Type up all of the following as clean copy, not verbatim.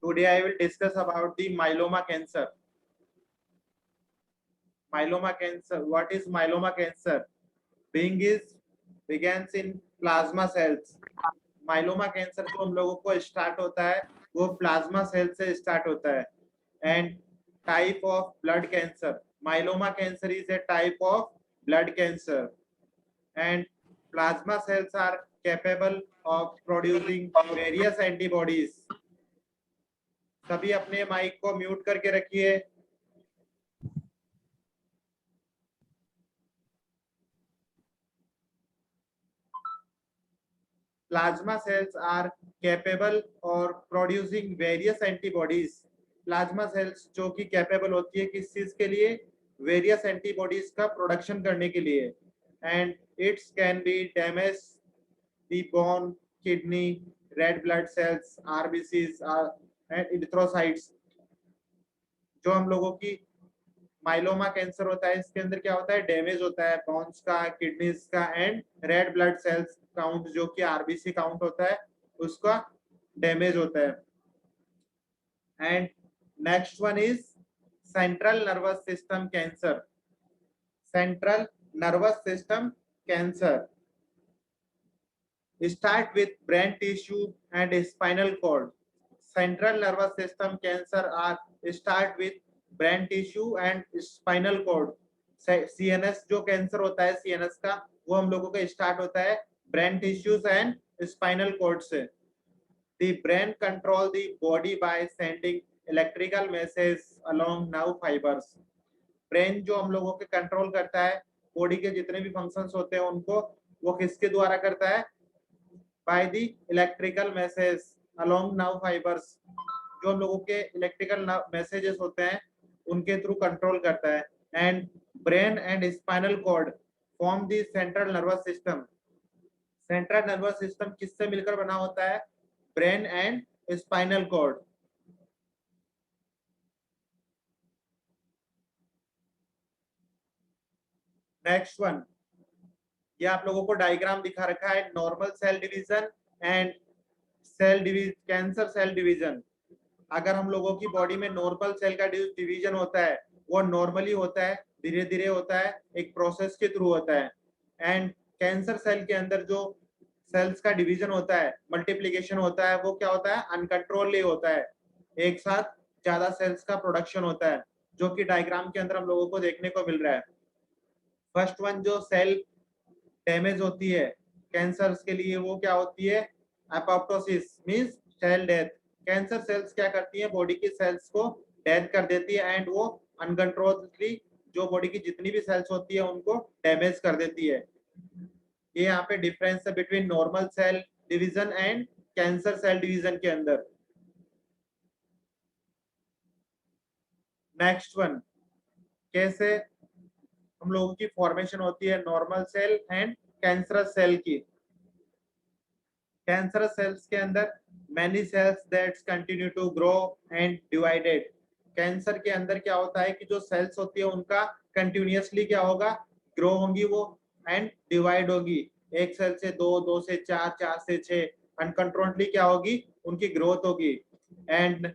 Today I will discuss about the myeloma cancer. Myeloma cancer. What is myeloma cancer? Being is begins in plasma cells. Myeloma cancer जो हम लोगों को start होता है वो plasma cell से start होता है. And type of blood cancer. Myeloma cancer is A type of blood cancer and plasma cells are capable of producing various antibodies. सभी अपने माइक को म्यूट करके रखिए. Plasma cells are capable of producing various antibodies. Plasma cells जो कि capable होती है किस चीज के लिए? वेरियस एंटीबॉडीज का प्रोडक्शन करने के लिए. And it's can be damage the bone, kidney, red blood cells, RBCs and erythrocytes. जो हम लोगों की माइलोमा कैंसर होता है इसके अंदर क्या होता है? डैमेज होता है बोन्स का, किडनीज का and red blood cells count जो कि आरबीसी काउंट होता है उसका डैमेज होता है. And next one is central nervous system cancer. Central nervous system cancer start with brain tissue and spinal cord. Central nervous system cancer are start with brain tissue and spinal cord. CNS जो cancer होता है CNS का वो हम लोगों का start होता है brain tissues and spinal cord से. The brain control the body by sending electrical message along nerve fibers. Brain जो हम लोगों के कंट्रोल करता है बॉडी के जितने भी फंक्शंस होते हैं उनको वो किसके द्वारा करता है? by the electrical message along nerve fibers. जो हम लोगों के इलेक्ट्रिकल मैसेजेस होते हैं उनके थ्रू कंट्रोल करता है. And brain and spinal cord form the central nervous system. Central nervous system किससे मिलकर बना होता है? Brain and spinal cord. Next one, ये आप लोगों को डायग्राम दिखा रखा है normal cell division and cell division, cancer cell division. अगर हम लोगों की बॉडी में नॉर्मल सेल का डिवीजन होता है वो नॉर्मली होता है, धीरे धीरे होता है, एक प्रोसेस के थ्रू होता है. एंड कैंसर सेल के अंदर जो सेल्स का डिवीजन होता है, मल्टीप्लिकेशन होता है, वो क्या होता है? अनकंट्रोलली होता है. एक साथ ज्यादा सेल्स का प्रोडक्शन होता है जो कि डायग्राम के अंदर हम लोगों को देखने को मिल रहा है. फर्स्ट वन जो सेल डैमेज होती है कैंसर के लिए वो क्या होती है? Apoptosis means cell death. Cancer cells क्या करती है? बॉडी की सेल्स को डेथ कर देती है एंड वो अनकंट्रोलली जो बॉडी की जितनी भी सेल्स होती है उनको डैमेज कर देती है. ये यहाँ पे डिफरेंस है between normal cell division and cancer cell division के अंदर. नेक्स्ट वन, कैसे हम लोगों की फॉर्मेशन होती है normal cell and cancerous cell की. कैंसरस सेल्स के अंदर many cells that continue to grow and divided. Cancer के अंदर क्या होता है कि जो सेल्स होती है उनका कंटिन्यूअसली क्या होगा? ग्रो होंगी वो एंड डिवाइड होगी. एक सेल से दो, दो से चार, चार से छह, अनकंट्रोलली क्या होगी? उनकी ग्रोथ होगी. And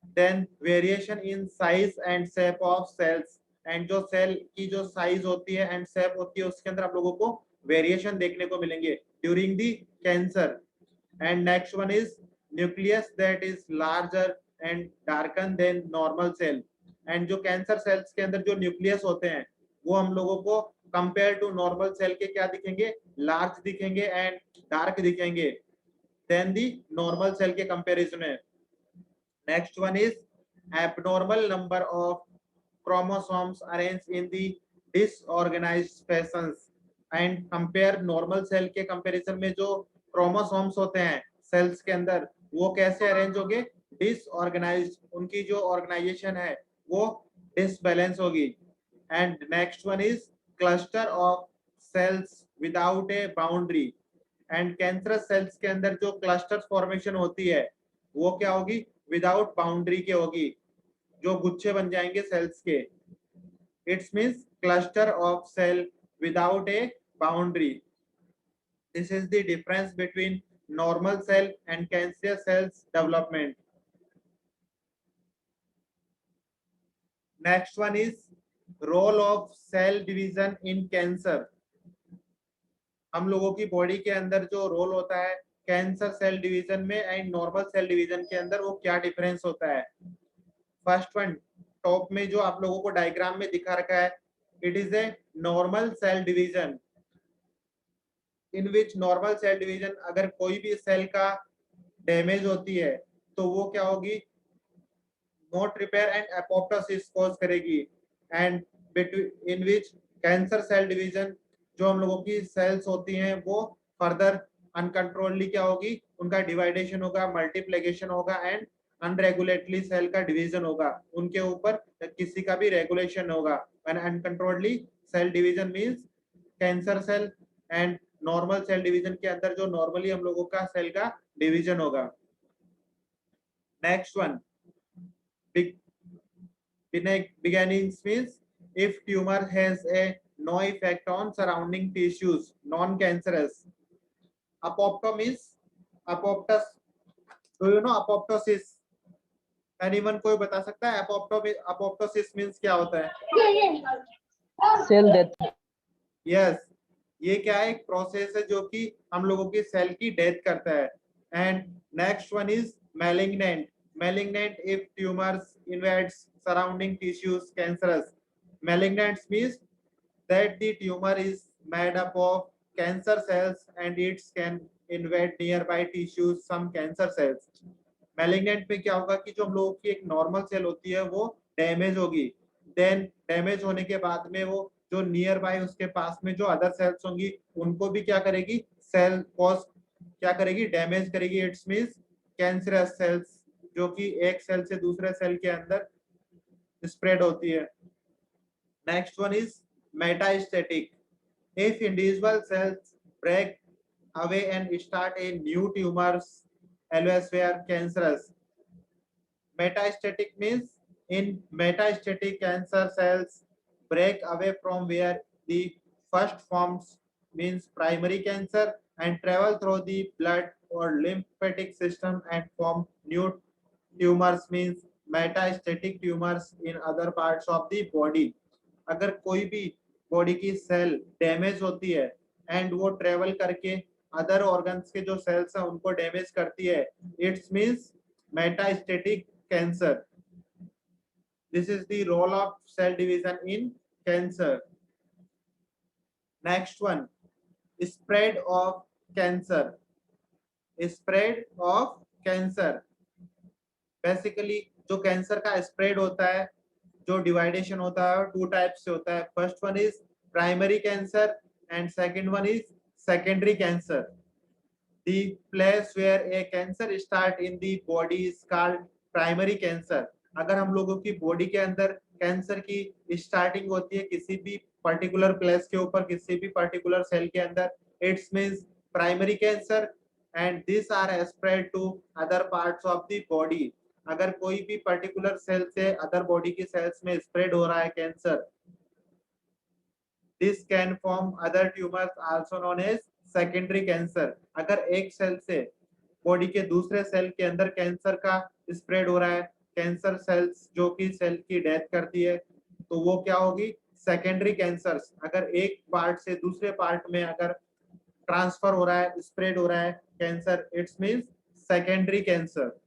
then variation in size and shape of cells. And जो सेल की जो साइज होती है एंड शेप होती है उसके अंदर आप लोगों को वेरिएशन देखने को मिलेंगे during the cancer. And next one is nucleus that is larger and darkened than normal cell. And जो कैंसर सेल्स के अंदर जो न्यूक्लियस होते हैं वो हम लोगों को कंपेयर टू नॉर्मल सेल के क्या दिखेंगे? लार्ज दिखेंगे एंड डार्क दिखेंगे देन दी नॉर्मल सेल के कंपैरिजन में. Next one is abnormal number of chromosomes arranged in the disorganized fashions. And compare normal cell के कंपैरिजन में जो क्रोमोसोम्स होते हैं सेल्स के अंदर वो कैसे अरेंज होंगे? डिसऑर्गेनाइज्ड. उनकी जो ऑर्गेनाइजेशन है वो डिसबैलेंस होगी. And next one is cluster of cells without a boundary. And cancerous cells के अंदर जो क्लस्टर फॉर्मेशन होती है वो क्या होगी? विदाउट बाउंड्री के होगी, जो गुच्छे बन जाएंगे सेल्स के. It's means cluster of cell without a boundary. This is the difference between normal cell and cancer cells development. Next one is role of cell division in cancer. हम लोगों की बॉडी के अंदर जो रोल होता है cancer cell division में and normal cell division के अंदर, वो क्या डिफरेंस होता है। फर्स्ट वन, टॉप में जो आप लोगों को डायग्राम में दिखा रखा है, it is a normal cell division in which normal cell division, अगर कोई भी सेल का डैमेज होती है तो वो क्या होगी, not repair and apoptosis cause करेगी। And between in which cancer cell division, जो हम लोगों की सेल्स होती हैं वो फर्दर अनकंट्रोलली क्या होगी, उनका डिवाइडेशन होगा, मल्टीप्लिकेशन होगा एंड अनरेगुलेटली सेल का डिवीजन होगा, उनके ऊपर किसी का भी रेगुलेशन होगा। And uncontrollably cell division means cancer cell and normal cell division के अंदर जो नॉर्मली हम लोगों का सेल का डिवीजन होगा। Next one, beginnings means if tumor has a no effect on surrounding tissues, non-cancerous. Apoptosis means apoptos. Do you know apoptosis? Anyone कोई बता सकता है apoptosis means क्या होता है? Cell death. यस, ये क्या है, एक प्रोसेस है जो कि हम लोगों की सेल की डेथ करता है। And next one is malignant. Malignant if tumours invades surrounding tissues cancerous. Malignant means that the tumor is made up of cancer cells and it can invade nearby tissues some cancer cells. Malignant में क्या होगा कि जो हम लोगों की एक normal cell होती है वो डैमेज होगी, देन डैमेज होने के बाद में वो जो नियर बाय उसके पास में जो अदर सेल्स होंगी उनको भी क्या करेगी, सेल कॉज क्या करेगी, डैमेज करेगी। इट्स मींस कैंसरस सेल्स जो कि एक सेल से दूसरे सेल के अंदर स्प्रेड होती है। Next one is metastatic. If individual cells break away and start a new tumors elsewhere cancerous. Metastatic means in metastatic cancer cells break away from where the first forms means primary cancer and travel through the blood or lymphatic system and form new tumors means metastatic tumors in other parts of the body. अगर कोई भी body की cell damage होती है and वो travel करके other organs के जो सेल्स हैं उनको डैमेज करती है, it's means metastatic cancer. This is the role of cell division in cancer. Next one, spread of cancer. Spread of cancer basically जो कैंसर का स्प्रेड होता है, जो डिवाइडेशन होता है, टू टाइप्स से होता है। First one is primary cancer and second one is secondary cancer. The place where a cancer start in the body is called primary cancer. अगर हम लोगों की बॉडी के अंदर कैंसर की स्टार्टिंग होती है किसी भी पर्टिकुलर प्लेस के ऊपर, किसी भी पर्टिकुलर सेल के अंदर, it's means primary cancer and this are spread to other parts of the body. अगर कोई भी पर्टिकुलर सेल से अदर बॉडी की सेल्स में स्प्रेड हो रहा है cancer, this can form other tumours also known as secondary cancer. अगर एक सेल से बॉडी के दूसरे सेल के अंदर कैंसर का स्प्रेड हो रहा है, कैंसर सेल्स जो कि सेल की डेथ करती है, तो वो क्या होगी, सेकेंडरी कैंसर्स। अगर एक पार्ट से दूसरे पार्ट में अगर ट्रांसफर हो रहा है, स्प्रेड हो रहा है cancer, it's means secondary cancer.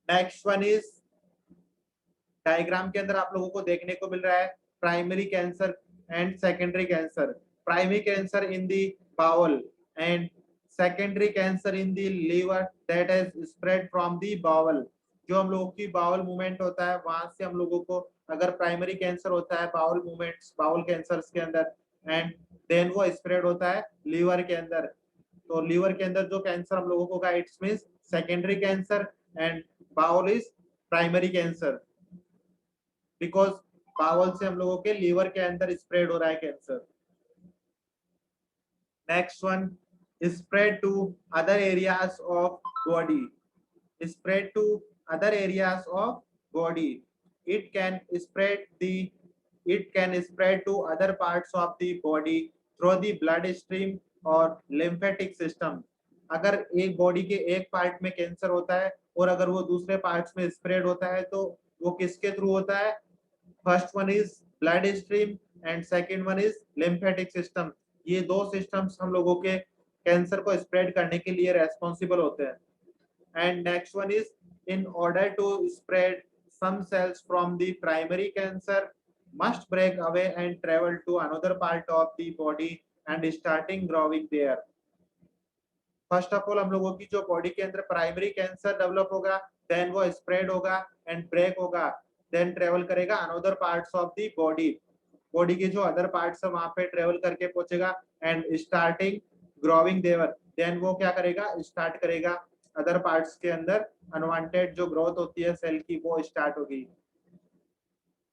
Next one is, diagram के अंदर आप लोगों को देखने को मिल रहा है primary cancer and secondary cancer. Primary cancer in the bowel and secondary cancer in the liver that has spread from the bowel. जो हम लोगों की बाउल मूवमेंट होता है वहां से हम लोगों को अगर प्राइमरी कैंसर होता है बाउल मूवमेंट्स, बाउल कैंसर्स के अंदर, एंड देन वो स्प्रेड होता है लीवर के अंदर। तो लीवर के अंदर जो कैंसर हम लोगों को का, it's means secondary cancer and bowel is primary cancer, because bowel से हम लोगों के लीवर के अंदर स्प्रेड हो रहा है cancer. Next one, spread to other areas of body. Spread to other areas of body, it can spread the it can spread to other parts of the body through the blood stream और lymphatic system। अगर एक body के एक part में cancer होता है और अगर वो दूसरे पार्ट्स में स्प्रेड होता है तो वो किसके थ्रू होता है? First one is blood stream and second one is lymphatic system. ये दो सिस्टम्स हम लोगों के कैंसर को स्प्रेड करने के लिए रेस्पॉन्सिबल होते हैं। And next one is, in order to spread, some cells from the primary cancer must break away and travel to another part of the body and starting growing there. First of all हम लोगों की जो body के अंदर primary cancer develop होगा, then वो spread होगा and break होगा, देन ट्रेवल करेगा another parts of the body. Body के जो अदर पार्ट्स है वहां पे ट्रेवल करके पहुंचेगा and starting growing there, then वो क्या करेगा? स्टार्ट करेगा अदर पार्ट्स के अंदर अनवांटेड जो ग्रोथ होती है सेल की वो स्टार्ट होगी।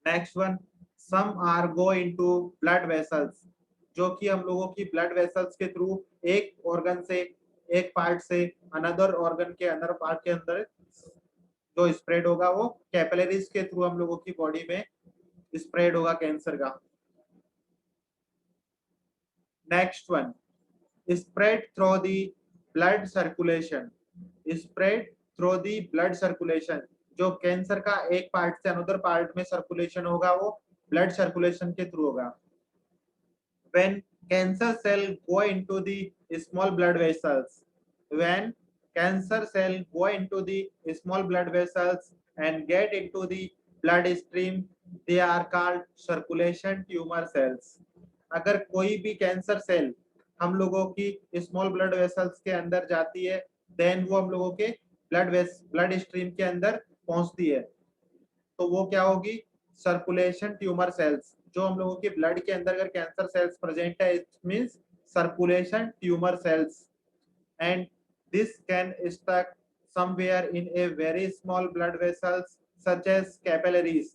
Next one, some are go into blood vessels, जो कि हम लोगों की ब्लड वेसल्स के थ्रू एक ऑर्गन से, एक पार्ट से अनदर ऑर्गन के अंदर पार्ट के अंदर जो स्प्रेड होगा वो कैपिलरीज के थ्रू हम लोगों की बॉडी में स्प्रेड होगा कैंसर का। Next one, spread through the blood circulation, spread through the blood circulation, जो कैंसर का एक पार्ट से अनदर पार्ट में सर्कुलेशन होगा वो ब्लड सर्कुलेशन के थ्रू होगा। when cancer cell go into the small blood vessels, when cancer cell go into the small blood vessels and get into the blood stream, they are called circulation tumor cells। अगर कोई भी cancer cell हम लोगों की small blood vessels के अंदर जाती है, देन वो हम लोगों के ब्लड स्ट्रीम के अंदर पहुंचती है, तो वो क्या होगी? Circulation tumour cells. जो हम लोगों के ब्लड के अंदर अगर कैंसर सेल्स प्रेजेंट है, it means circulation tumour cells. And this can stuck somewhere in a very small blood vessels such as capillaries.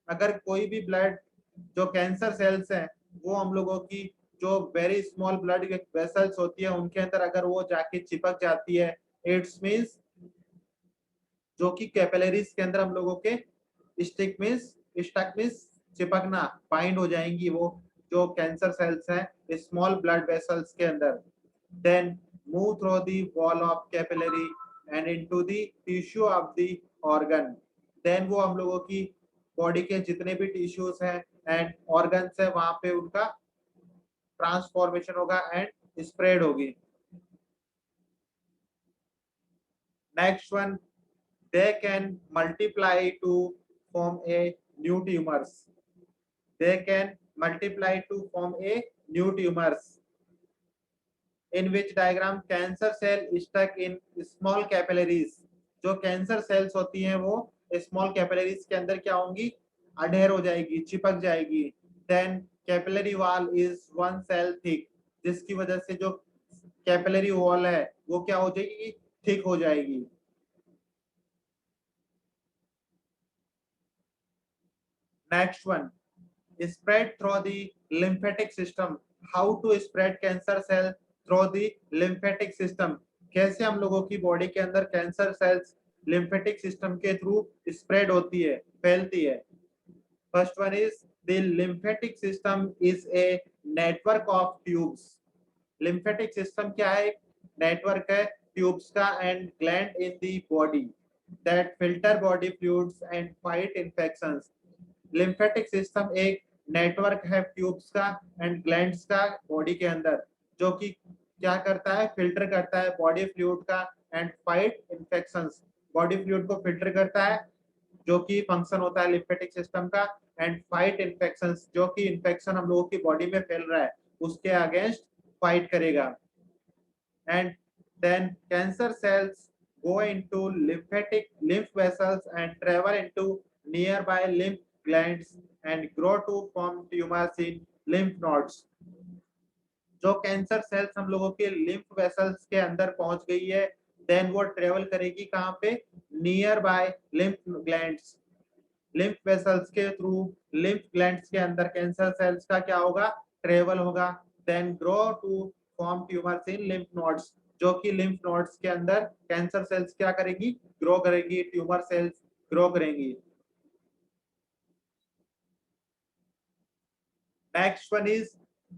अगर कोई भी ब्लड जो कैंसर सेल्स हैं वो हम लोगों की जो वेरी स्मॉल ब्लड वेसल्स होती है उनके अंदर अगर वो जाके चिपक जाती है, इट्स मींस जो कि कैपिलरीज के अंदर हम लोगों के स्टक मींस चिपकना, बाइंड हो जाएंगी वो जो कैंसर सेल्स हैं स्मॉल ब्लड वेसल्स के अंदर, then move through the wall of capillary and into the tissue of the organ. Then वो हम लोगों की बॉडी के जितने भी टिश्यूज हैं एंड ऑर्गन्स है वहां पे उनका ट्रांसफॉर्मेशन होगा एंड स्प्रेड होगी। Next one, they can multiply to form a new tumors, they can multiply to form a new tumors in which diagram cancer cell stuck in small capillaries। जो cancer cells होती हैं वो small capillaries के अंदर क्या होंगी? Adhere हो जाएगी, चिपक जाएगी। Then capillary wall is one cell thick, जिसकी वजह से जो कैपिलरी वॉल है वो क्या हो जाएगी? थिक हो जाएगी। Next one, spread through the lymphatic system. How to spread cancer cell through the lymphatic system? कैसे हम लोगों की बॉडी के अंदर कैंसर सेल्स लिम्फेटिक सिस्टम के थ्रू स्प्रेड होती है, फैलती है। First one is, the lymphatic system is a network of tubes. Lymphatic system क्या है? नेटवर्क है ट्यूब्स का and gland in the body that filter body fluids and fight infections. Lymphatic system एक network है ट्यूब्स का and glands का body के अंदर, जो कि क्या करता है? फिल्टर करता है बॉडी फ्लूइड का and fight infections. Body fluid को फिल्टर करता है जो कि फंक्शन होता है लिम्फेटिक सिस्टम का, एंड फाइट इन्फेक्शंस, जो कि इन्फेक्शन हम लोगों की बॉडी में फैल रहा है उसके अगेंस्ट फाइट करेगा। And then cancer cells go into lymphatic lymph vessels and travel into nearby lymph glands and grow to form tumors in lymph nodes। जो कैंसर सेल्स हम लोगों के lymph vessels के अंदर पहुंच गई है, देन वो ट्रेवल करेगी कहां पे? Near by lymph glands। lymph vessels के थ्रू lymph glands के अंदर कैंसर सेल्स का क्या होगा? ट्रेवल होगा, then grow to form tumours in lymph nodes। जो कि lymph nodes के अंदर कैंसर सेल्स क्या करेगी? ग्रो करेगी, ट्यूमर सेल्स ग्रो करेंगी। Next one is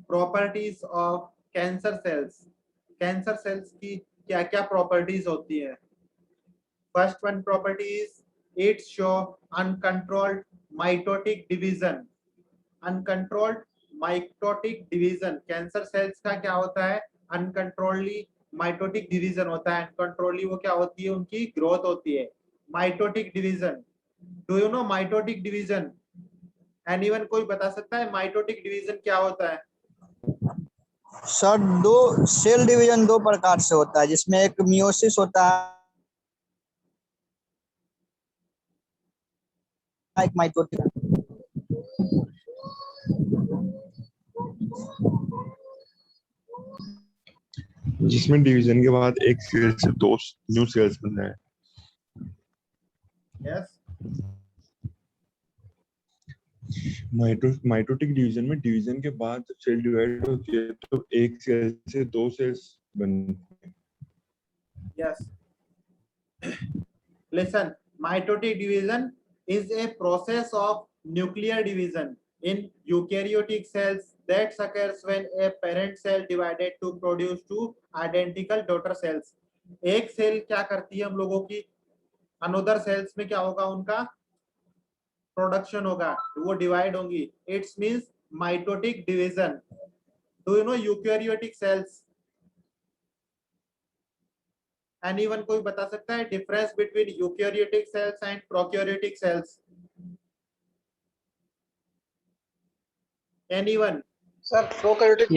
properties of cancer cells. Cancer cells की क्या क्या प्रॉपर्टीज होती हैं? First one property is it show uncontrolled mitotic division. Uncontrolled mitotic division, cancer cells का क्या होता है? अनकंट्रोलली माइटोटिक डिवीजन होता है। अनकंट्रोलली वो क्या होती है? उनकी ग्रोथ होती है। Mitotic division, do you no mitotic division? Anyone कोई बता सकता है माइटोटिक डिवीजन क्या होता है? सर दो सेल डिवीजन दो प्रकार से होता है, जिसमें एक मियोसिस होता है, एक माइटोटिक। जिसमें डिवीजन के बाद एक सेल से दो न्यू सेल्स बन रहे हैं। यस, माइटोटिक डिवीजन में डिवीजन के बाद जब सेल डिवाइड होती है तो एक सेल से दो सेल्स बनते हैं। Yes, listen, mitotic division is a process of nuclear division in eukaryotic cells that occurs when a parent cell divided to produce two identical daughter cells. एक सेल क्या करती है हम लोगों की? अनदर सेल्स में क्या होगा? उनका प्रोडक्शन होगा, वो डिवाइड होंगी। It's means mitotic division. Do you know eukaryotic cells? Anyone कोई बता सकता है difference between eukaryotic cells and prokaryotic cells? Anyone? Sir prokaryotic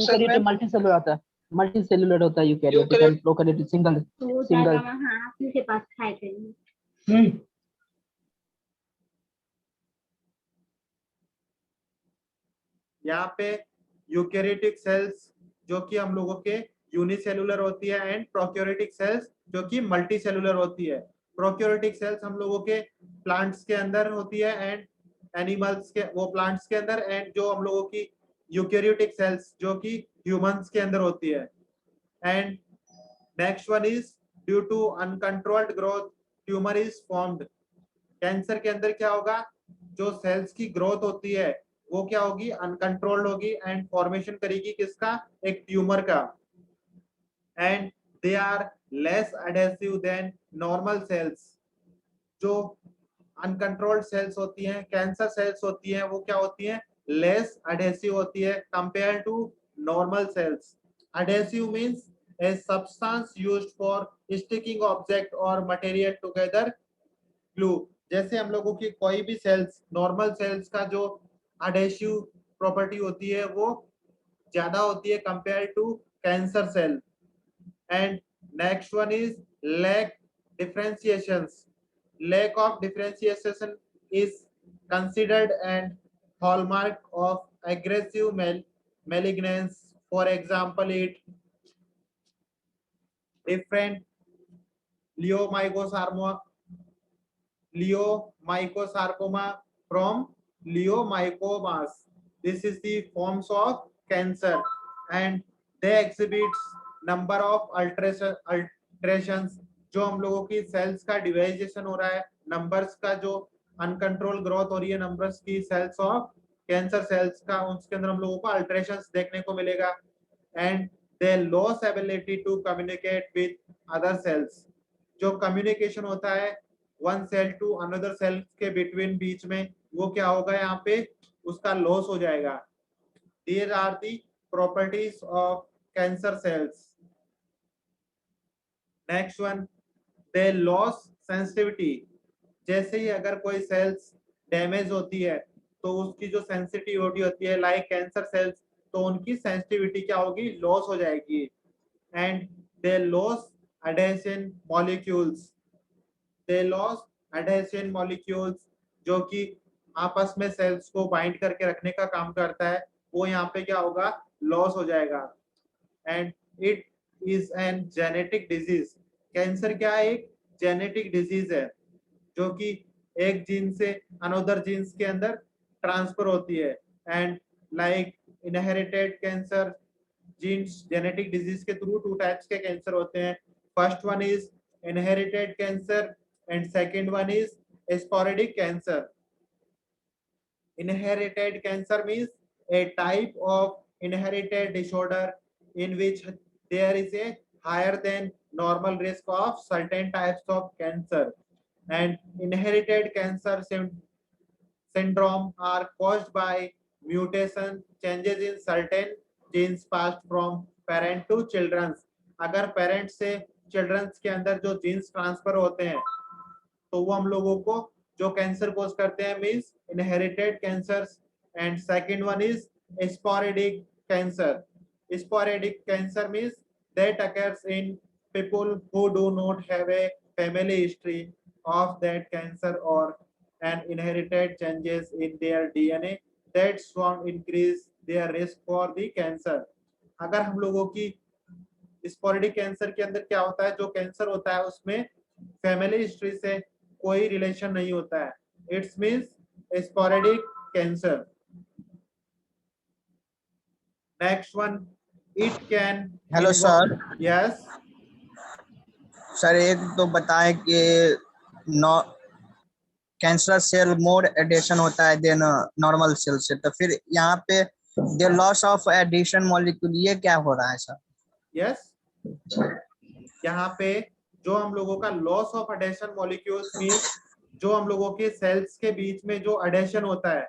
cell में मल्टी सेलुलर आता है, मल्टी सेलुलर होता है eukaryotic and prokaryotic single single. हाँ, अपने के पास खाए थे। यहाँ पे यूकैरियोटिक सेल्स जो कि हम लोगों के यूनिसेलुलर होती है एंड प्रोकैरियोटिक सेल्स जो कि मल्टी सेलुलर होती है। प्रोकैरियोटिक सेल्स हम लोगों के प्लांट्स के अंदर होती है एंड एनिमल्स के, वो प्लांट्स के अंदर, एंड जो हम लोगों की यूकैरियोटिक सेल्स जो कि ह्यूमंस के अंदर होती है। And next one is due to uncontrolled growth tumour is formed. Cancer के अंदर क्या होगा? जो सेल्स की ग्रोथ होती है वो क्या होगी? अनकंट्रोल्ड होगी एंड फॉर्मेशन करेगी किसका? एक ट्यूमर का। And they are less adhesive than normal cells. जो अनकंट्रोल्ड सेल्स होती हैं, कैंसर सेल्स होती हैं, वो क्या होती हैं? लेस एडेसिव होती है compare to normal cells. Adhesive means a substance used for sticking object or material together, glue। जैसे हम लोगों की कोई भी सेल्स, नॉर्मल सेल्स का जो एडेसिव प्रॉपर्टी होती है वो ज्यादा होती है compare to cancer cell. And next one is lack differentiations. lack of differentiation is considered and hallmark of aggressive malignance. For example, it different leiomyosarcoma from leiomycomas. This is the forms of cancer and they exhibit number of alterations। जो हम लोगों की sales का डिवाइजेशन हो रहा है, numbers का जो अनकंट्रोल ग्रोथ हो रही है नंबर्स की सेल्स ऑफ कैंसर सेल्स का, उसके अंदर हम लोगों को अल्टरेशंस देखने को मिलेगा। And they loss ability to communicate with other cells. जो कम्युनिकेशन होता है one cell to another cell के बिटवीन, बीच में, वो क्या होगा? यहाँ पे उसका लॉस हो जाएगा। These are the properties of cancer cells. Next one, they lose sensitivity। जैसे ही अगर कोई सेल्स डैमेज होती है तो उसकी जो सेंसिटिविटी होती है, लाइक कैंसर सेल्स, तो उनकी सेंसिटिविटी क्या होगी? लॉस हो जाएगी। And they loss adhesion molecules. They loss adhesion molecules जो कि आपस में सेल्स को बाइंड करके रखने का काम करता है, वो यहाँ पे क्या होगा? लॉस हो जाएगा। And it is an genetic disease. Cancer क्या है? एक जेनेटिक डिजीज है जो कि एक जीन से अनदर जीन्स के अंदर ट्रांसफर होती है। And like inherited cancer, genes genetic disease के थ्रू टू टाइप्स के कैंसर होते हैं। First one is inherited cancer and second one is sporadic cancer. Inherited cancer means a type of inherited disorder in which there is a higher than normal risk of certain types of cancer. And inherited cancer syndrome are caused by mutation changes in certain genes passed from parent to children. अगर parents से children's के अंदर जो jeans transfer होते हैं तो वो हम लोगों को जो कैंसर कोज करते हैं means inherited cancers. And second one is sporadic cancer. Sporadic cancer means that occurs in people who do not have a family history of that cancer or an inherited changes in their DNA that strong increase their risk for the cancer. अगर हम लोगों की sporadic cancer के अंदर क्या होता है, जो कैंसर होता है उसमें फैमिली हिस्ट्री से कोई रिलेशन नहीं होता है. It's means sporadic cancer. Next one, it can. Hello sir. Yes sir एक तो बताएं कि कैंसर सेल मोर एडिशन होता है देन नॉर्मल सेल से, तो फिर यहाँ पे the loss of addition molecule ये क्या हो रहा है सर? यस यहाँ पे जो हम लोगों का loss of adhesion molecules means जो हम लोगों के सेल्स के बीच में जो एडेशन होता है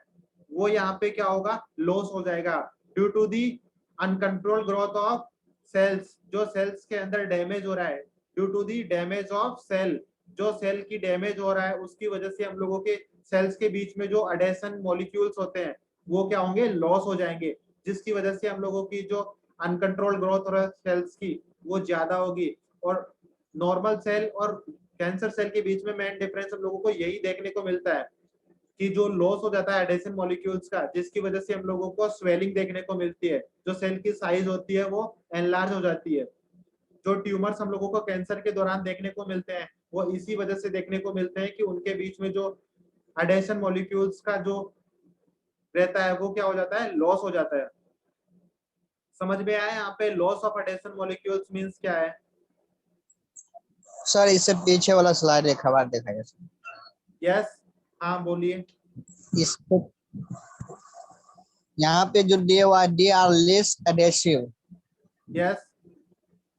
वो यहाँ पे क्या होगा, लॉस हो जाएगा due to the uncontrolled growth of cells. जो सेल्स के अंदर डैमेज हो रहा है due to the damage of cell, जो सेल की डैमेज हो रहा है उसकी वजह से हम लोगों के सेल्स के बीच में जो एडेशन मॉलिक्यूल्स होते हैं वो क्या होंगे, लॉस हो जाएंगे, जिसकी वजह से हम लोगों की जो अनकंट्रोल्ड ग्रोथ हो रहा है सेल्स की वो ज्यादा होगी. और नॉर्मल सेल और कैंसर सेल के बीच में मेन डिफरेंस हम लोगों को यही देखने को मिलता है कि जो लॉस हो जाता है एडेशन मॉलिक्यूल्स का, जिसकी वजह से हम लोगों को स्वेलिंग देखने को मिलती है, जो सेल की साइज होती है वो एनलार्ज हो जाती है. जो ट्यूमर्स हम लोगों को कैंसर के दौरान देखने को मिलते हैं वो इसी वजह से देखने को मिलते हैं कि उनके बीच में जो एडेशन मॉलिक्यूल्स का जो रहता है वो क्या हो जाता है, लॉस हो जाता है. समझ में आया यहाँ पे loss of adhesion molecules means क्या है? सर इससे पीछे वाला स्लाइड एक बार दिखाइए सर. यस हाँ बोलिए. इसको यहाँ पे जो they are less adhesive. Yes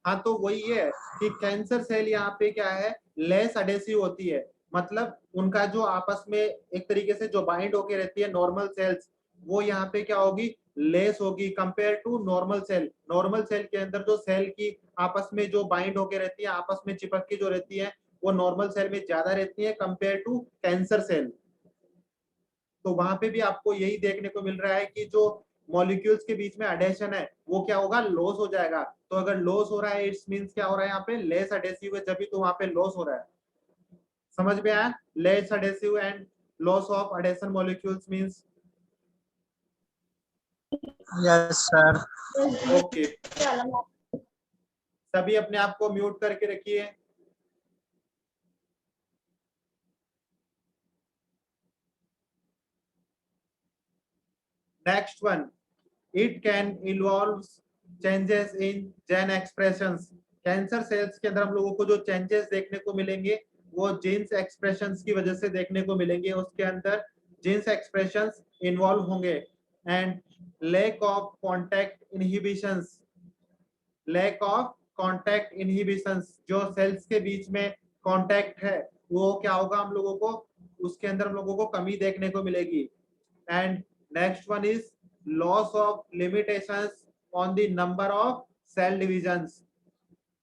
हाँ तो वही है कि कैंसर सेल यहाँ पे क्या है, लेस एडेसिव होती है. मतलब उनका जो आपस में एक तरीके से जो बाइंड होके रहती है नॉर्मल सेल्स, वो यहाँ पे क्या होगी, लेस होगी compare to normal cell. Normal cell के अंदर जो सेल की आपस में जो बाइंड होके रहती है, आपस में चिपक के जो रहती है, वो नॉर्मल सेल में ज्यादा रहती है कंपेयर टू कैंसर सेल. तो वहां पे भी आपको यही देखने को मिल रहा है कि जो मॉलिक्यूल्स के बीच में एडेशन है वो क्या होगा, लॉस हो जाएगा. तो अगर लॉस हो रहा है इट्स मींस क्या हो रहा है, यहाँ पे लेस एडेसिव है, जब भी तो वहां पे लॉस हो रहा है. समझ में आया? Less adhesive and loss of adhesion molecules means. Yes sir. Okay सभी अपने आप को म्यूट करके रखिए. Next one, it can involve changes in gene expressions. Cancer cells के अंदर हम लोगों को जो चेंजेस देखने को मिलेंगे वो जीन्स एक्सप्रेशंस की वजह से देखने को मिलेंगे. उसके अंदर जीन्स एक्सप्रेशंस इन्वॉल्व होंगे. And lack of contact inhibitions. Lack of contact inhibitions, जो सेल्स के बीच में कांटेक्ट है वो क्या होगा, हम लोगों को उसके अंदर हम लोगों को कमी देखने को मिलेगी. And next one is loss of limitations on the number of cell divisions.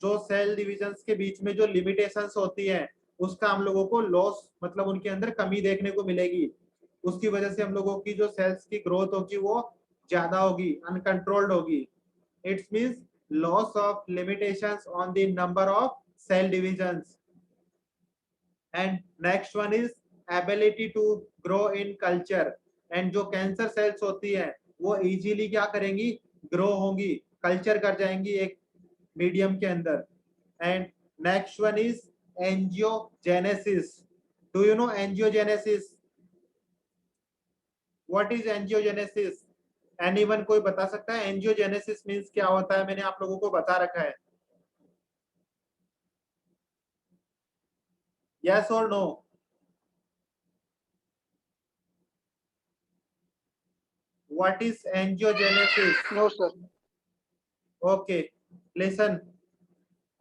जो सेल डिविजन्स के बीच में जो लिमिटेशंस होती है उसका हम लोगों को लॉस मतलब उनके अंदर कमी देखने को मिलेगी. उसकी वजह से हम लोगों की जो सेल्स की ग्रोथ होगी वो ज्यादा होगी, अनकंट्रोल्ड होगी. It's means loss of limitations on the number of cell divisions. And next one is ability to grow in culture. And जो कैंसर सेल्स होती है वो इजीली क्या करेंगी, ग्रो होंगी, कल्चर कर जाएंगी एक मीडियम के अंदर. And next one is angiogenesis. Do you no angiogenesis? What is angiogenesis? Anyone कोई बता सकता है एंजियोजेनेसिस मींस क्या होता है? मैंने आप लोगों को बता रखा है. यस और no? What is angiogenesis? No, sir. Okay, listen.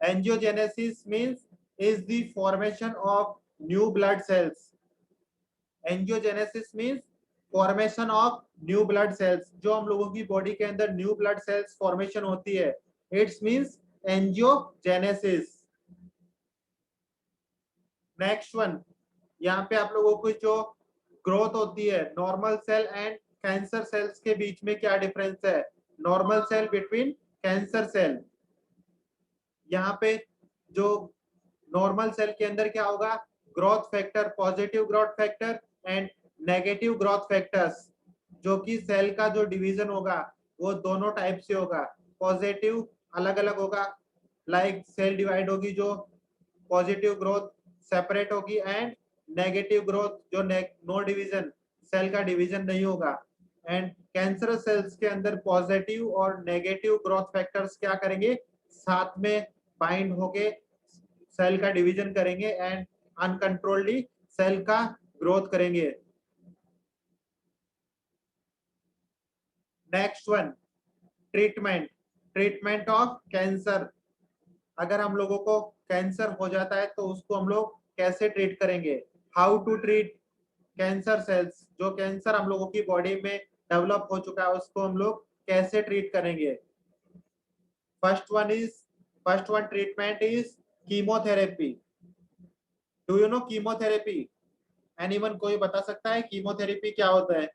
Angiogenesis means is the formation of new blood cells. Angiogenesis means formation of new blood cells, जो हम लोगों की बॉडी के अंदर न्यू ब्लड सेल्स फॉर्मेशन होती है, it's means angiogenesis. Next one, यहाँ पे आप लोगों को जो ग्रोथ होती है, normal cell and cancer cells के बीच में क्या डिफरेंस है? Normal cell between cancer cell. यहाँ पे जो नॉर्मल सेल के अंदर क्या होगा? Growth factor, positive growth factor and negative growth factors, जो कि सेल का जो डिवीजन होगा वो दोनों टाइप से होगा। पॉजिटिव अलग अलग होगा, लाइक सेल डिवाइड होगी जो पॉजिटिव ग्रोथ सेपरेट होगी, एंड नेगेटिव ग्रोथ जो नो डिवीजन, सेल का डिवीजन नहीं होगा। एंड कैंसर सेल्स के अंदर पॉजिटिव और नेगेटिव ग्रोथ फैक्टर्स क्या करेंगे? साथ में बाइंड होके सेल का डिवीजन करेंगे एंड अनकंट्रोल्डली सेल का ग्रोथ करेंगे। Next one, treatment of cancer. अगर हम लोगों को कैंसर हो जाता है तो उसको हम लोग कैसे ट्रीट करेंगे? How to treat cancer cells. जो कैंसर हम लोगों की बॉडी में डेवलप हो चुका है उसको हम लोग कैसे ट्रीट करेंगे? First one treatment is chemotherapy. Do you know chemotherapy? Anyone कोई बता सकता है कीमोथेरेपी क्या होता है?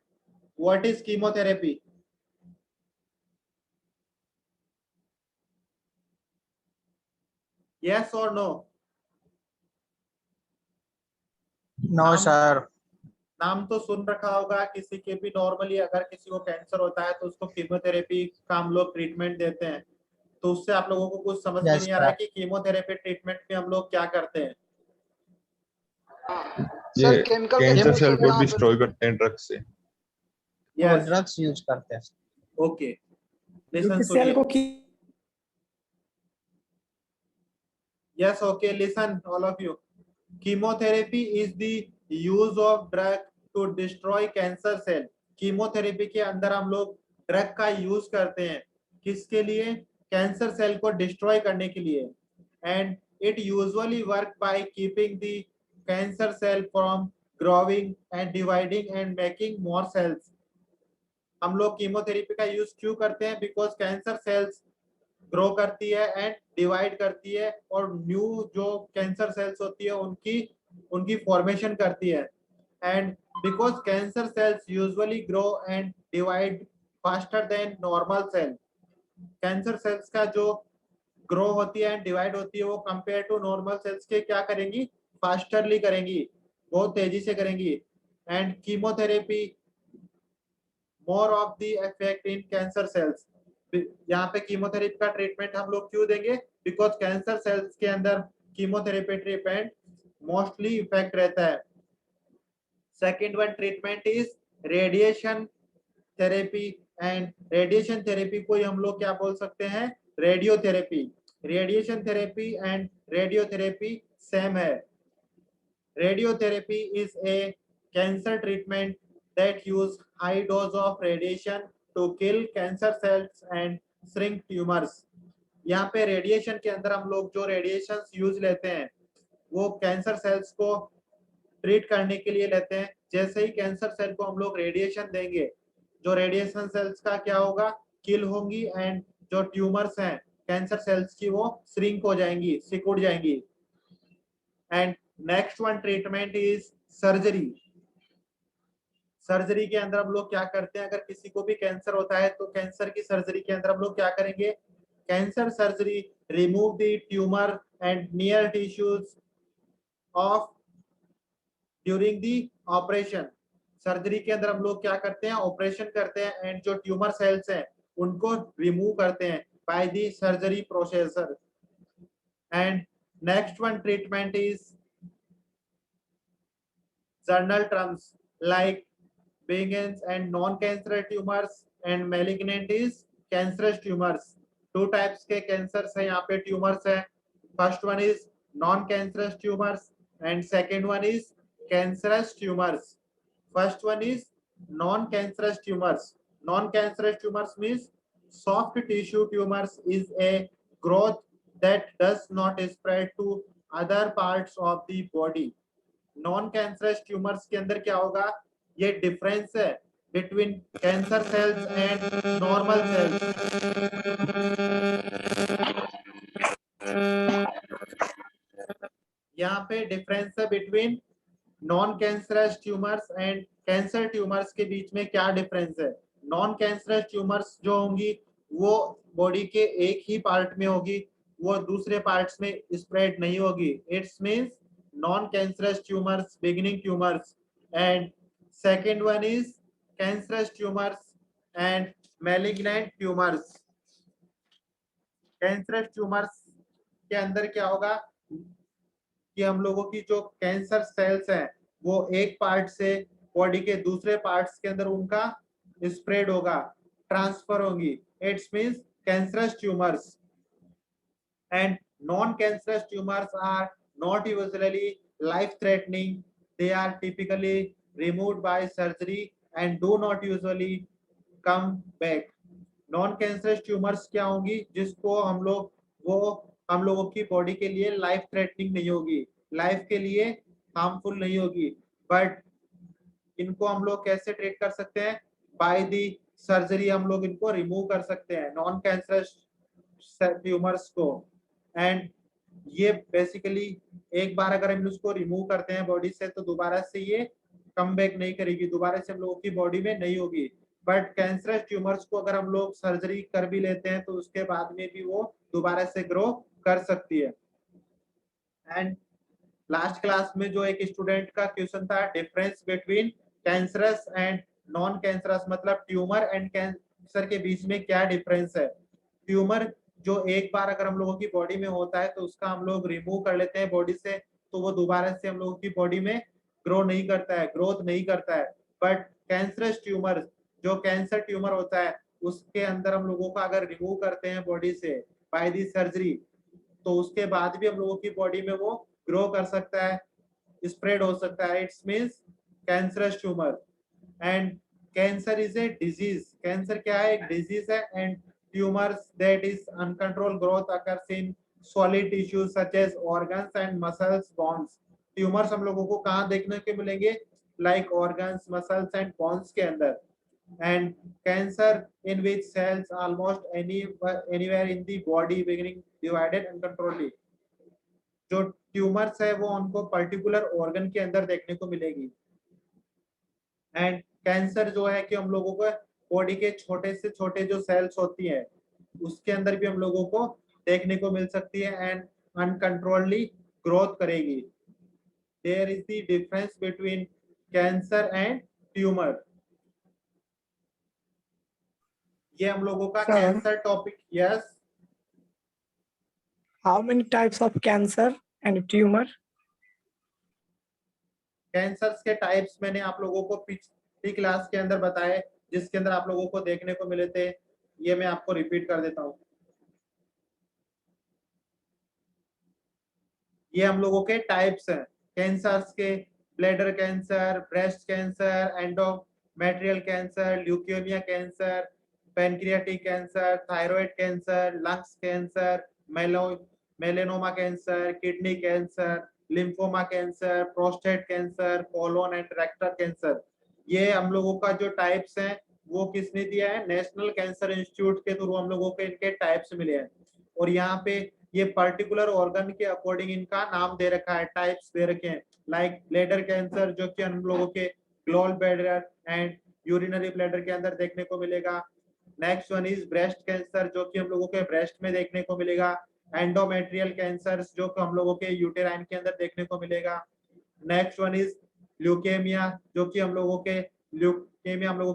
What is chemotherapy? Yes or no? No sir. नाम तो सुन रखा होगा किसी के भी। नॉर्मली अगर किसी को कैंसर होता है तो उसको कीमोथेरेपी का हम लोग ट्रीटमेंट देते हैं। तो उससे आप लोगों को कुछ समझ में नहीं आ रहा है कि कीमोथेरेपी ट्रीटमेंट में हम लोग क्या करते हैं? ये केमिकल कैंसर सेल को डिस्ट्रॉय करते हैं ड्रग से। Yes. ड्रग्स यूज करते हैं। ओके, लिसन सुनिए। Yes, okay, listen all of you. Chemotherapy is the use of drug to destroy cancer cell. Chemotherapy के अंदर हम लोग ड्रग का यूज करते हैं, किसके लिए? कैंसर सेल को डिस्ट्रॉय करने के लिए। And it usually work by keeping the cancer cell from growing and dividing and making more cells. हम लोग कीमोथेरेपी का यूज क्यों करते हैं? बिकॉज कैंसर सेल्स ग्रो करती है एंड डिवाइड करती है और न्यू जो कैंसर सेल्स होती है उनकी फॉर्मेशन करती है। And because cancer cells usually grow and divide faster than normal cell. Cancer cells का जो ग्रो होती है एंड डिवाइड होती है वो कंपेयर टू नॉर्मल सेल्स के क्या करेंगी? फास्टरली करेंगी, बहुत तेजी से करेंगी। And chemotherapy more of the effect in cancer cells. यहाँ पे कीमोथेरेपी का ट्रीटमेंट हम लोग क्यों देंगे? बिकॉज कैंसर सेल्स के अंदर कीमोथेरेपी ट्रीटमेंट मोस्टली इफेक्ट रहता है। Second one treatment is radiation therapy. And radiation therapy को हम लोग क्या बोल सकते हैं? Radiotherapy. Radiation therapy and radiotherapy same है। Radiotherapy is a cancer treatment that use high dose of radiation to kill cancer cells and shrink tumors. यहाँ पे रेडिएशन के अंदर हम लोग जो रेडिएशन यूज लेते हैं वो कैंसर सेल्स को ट्रीट करने के लिए लेते हैं। जैसे ही कैंसर सेल को हम लोग रेडिएशन देंगे, जो रेडिएशन सेल्स का क्या होगा? किल होंगी एंड जो ट्यूमर्स हैं कैंसर सेल्स की वो श्रिंक हो जाएंगी, सिकुड़ जाएंगी। And next one treatment is surgery. Surgery के अंदर हम लोग क्या करते हैं? अगर किसी को भी कैंसर होता है तो कैंसर की सर्जरी के अंदर हम लोग क्या करेंगे? Cancer surgery remove the tumour and near tissues of during the operation. Surgery के अंदर हम लोग क्या करते हैं? ऑपरेशन करते हैं एंड जो ट्यूमर सेल्स हैं उनको रिमूव करते हैं by the surgery processor. And next one treatment is journal terms like benign and non-cancerous tumors and malignant is cancerous tumors. Two types के cancers है यहाँ पे tumors है। First one is non-cancerous tumors and second one is cancerous tumors. First one is non-cancerous tumors. Non-cancerous tumors means soft tissue tumors is a growth that does not spread to other parts of the body. Non cancerous tumours के अंदर क्या होगा, ये difference है between cancer cells and normal sales. यहाँ पे difference है between non cancerous tumours and cancer tumours के बीच में क्या डिफरेंस है। नॉन कैंसरस ट्यूमर्स जो होंगी वो बॉडी के एक ही पार्ट में होगी, वो दूसरे पार्ट्स में स्प्रेड नहीं होगी। It's means non cancerous tumours beginning tumours and second one is cancerous tumours and malignant tumours. Cancerous tumours के अंदर क्या होगा कि हम लोगों की जो कैंसर सेल्स हैं वो एक पार्ट से बॉडी के दूसरे पार्ट्स के अंदर उनका स्प्रेड होगा, ट्रांसफर होगी। It's means cancerous tumours and non cancerous tumours are not usually life threatening, they are typically removed by surgery and do not usually come back. Non cancerous tumours क्या होंगी जिसको हम लोगों की बॉडी के लिए लाइफ थ्रेटनिंग नहीं होगी, लाइफ के लिए हार्मफुल नहीं होगी, बट इनको हम लोग कैसे ट्रीट कर सकते हैं, बाय दी सर्जरी हम लोग इनको रिमूव कर सकते हैं नॉन कैंसरस ट्यूमर्स को। एंड ये बेसिकली एक बार अगर हम उसको रिमूव करते हैं बॉडी से तो दोबारा से ये कम बैक नहीं करेगी, दोबारा से हम लोगों की बॉडी में नहीं होगी। बट कैंसरस ट्यूमर्स को अगर हम लोग सर्जरी कर भी लेते हैं तो उसके बाद में भी वो दोबारा से ग्रो कर सकती है। एंड लास्ट क्लास में जो एक स्टूडेंट का क्वेश्चन था, difference between cancerous and non cancerous, मतलब ट्यूमर एंड कैंसर के बीच में क्या डिफरेंस है। ट्यूमर जो एक बार अगर हम लोगों की बॉडी में होता है तो उसका हम लोग रिमूव कर लेते हैं बॉडी से तो वो दोबारा से हम लोगों की बॉडी में ग्रोथ नहीं करता है। बट कैंसरस ट्यूमर, जो कैंसर ट्यूमर होता है उसके अंदर हम लोगों का अगर रिमूव करते हैं बॉडी से बाय दी सर्जरी तो उसके बाद भी हम लोगों की बॉडी में वो ग्रो कर सकता है, स्प्रेड हो सकता है। It's means cancerous tumour. And cancer is a disease, cancer क्या है, एक डिजीज है। And tumours that is uncontrolled growth occurs in solid tissues such as organs and muscles bones. Tumours हम लोगों को कहाँ देखने को मिलेंगे, like organs, muscles and bones के अंदर। And cancer in which cells almost anywhere in the body beginning divided uncontrollably। जो ट्यूमर्स है वो उनको पर्टिकुलर ऑर्गन के अंदर देखने को मिलेगी। एंड कैंसर जो है कि हम लोगों को बॉडी के छोटे से छोटे जो सेल्स होती है उसके अंदर भी हम लोगों को देखने को मिल सकती है एंड अनकंट्रोलली ग्रोथ करेगी। There is the difference between cancer and tumour. ये हम लोगों का Sir. Cancer topic. Yes, How many types of cancer and tumor? Cancers के टाइप्स मैंने आप लोगों को पिछली क्लास के अंदर बताए जिसके अंदर आप लोगों को देखने को मिले थे, ये मैं आपको रिपीट कर देता हूँ। ये हम लोगों के टाइप्स हैं कैंसर्स के, bladder cancer, breast cancer, endometrial cancer, leukaemia cancer, pancreatic cancer, thyroid cancer, lungs cancer, melanoma cancer, kidney cancer, lymphoma cancer, prostate cancer, colon and rectal cancer. ये हम लोगों का जो टाइप्स हैं वो किसने दिया है, नेशनल कैंसर इंस्टीट्यूट के थ्रू हम लोगों को इनके टाइप्स मिले हैं। और यहाँ पे ये पर्टिकुलर ऑर्गन के अकॉर्डिंग इनका नाम दे रखा है, टाइप्स दे रखे हैं। लाइक ब्लैडर कैंसर जो कि हम लोगों के ग्लोल ब्लैडर एंड यूरिनरी ब्लैडर के अंदर देखने को मिलेगा। Next one is breast cancer जो कि हम लोगों के ब्रेस्ट में देखने को मिलेगा। एंडोमेट्रियल कैंसर जो कि हम लोगों के यूटेराइन के अंदर देखने को मिलेगा। नेक्स्ट वन इज ल्यूकेमिया जो कि हम लोगों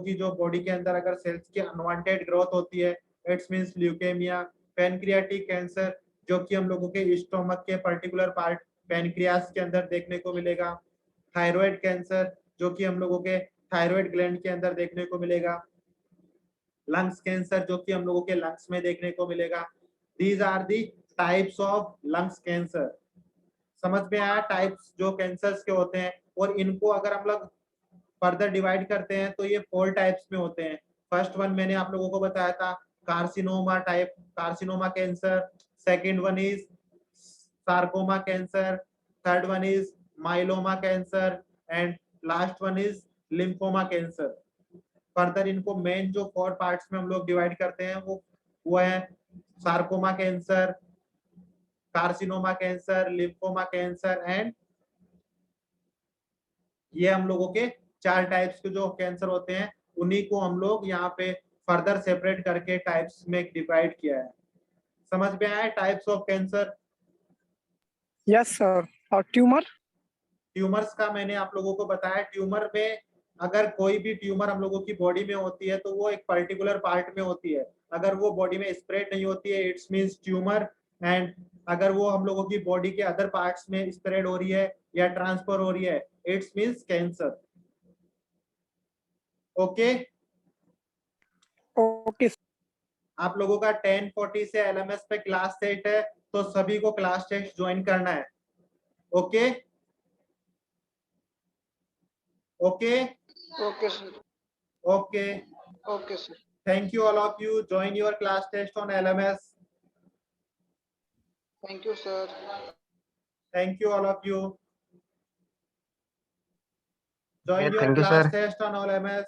की जो बॉडी के अंदर अगर सेल्स की अनवांटेड ग्रोथ होती है, it's means leukaemia. Pancreatic cancer जो कि हम लोगों के स्टोमक के पर्टिकुलर पार्ट पैनक्रियास के अंदर देखने को मिलेगा। थायराइड कैंसर जो कि हम लोगों के थायराइड ग्लैंड के अंदर देखने को मिलेगा। लंग्स कैंसर जो कि हम लोगों के लंग्स में देखने को मिलेगा। These are the types of lungs cancer. समझ में आया टाइप्स जो कैंसर्स के होते हैं। और इनको अगर हम लोग फर्दर डिवाइड करते हैं तो ये 4 टाइप्स में होते हैं। फर्स्ट वन मैंने आप लोगों को बताया था carcinoma type, carcinoma cancer. second one is sarcoma cancer, third one is myeloma cancer, and last one is lymphoma cancer. Further इनको मेन जो 4 पार्ट्स में हम लोग डिवाइड करते हैं वो है sarcoma cancer, carcinoma cancer, lymphoma cancer and ये हम लोगों के 4 टाइप्स के जो कैंसर होते हैं उन्हीं को हम लोग यहाँ पे फर्दर सेपरेट करके टाइप्स में डिवाइड किया है। समझ में आया types of cancer? Yes, sir. Or tumor? Tumours का मैंने आप लोगों को बताया। ट्यूमर में अगर कोई भी ट्यूमर हम लोगों की बॉडी में होती है तो वो एक पर्टिकुलर पार्ट में होती है। अगर वो बॉडी में स्प्रेड नहीं होती है इट्स मींस ट्यूमर, एंड अगर वो हम लोगों की बॉडी के अदर पार्ट्स में स्प्रेड हो रही है या ट्रांसफर हो रही है it's means cancer. Okay, Okay. आप लोगों का 10:40 से एलएमएस पे क्लास टेस्ट है तो सभी को क्लास टेस्ट ज्वाइन करना है। Okay okay Okay, sir. Okay, Okay, sir. thank you all of you, join your class test on LMS. Thank you, sir. Thank you all of you, join Okay, your thank you, class sir. test on LMS.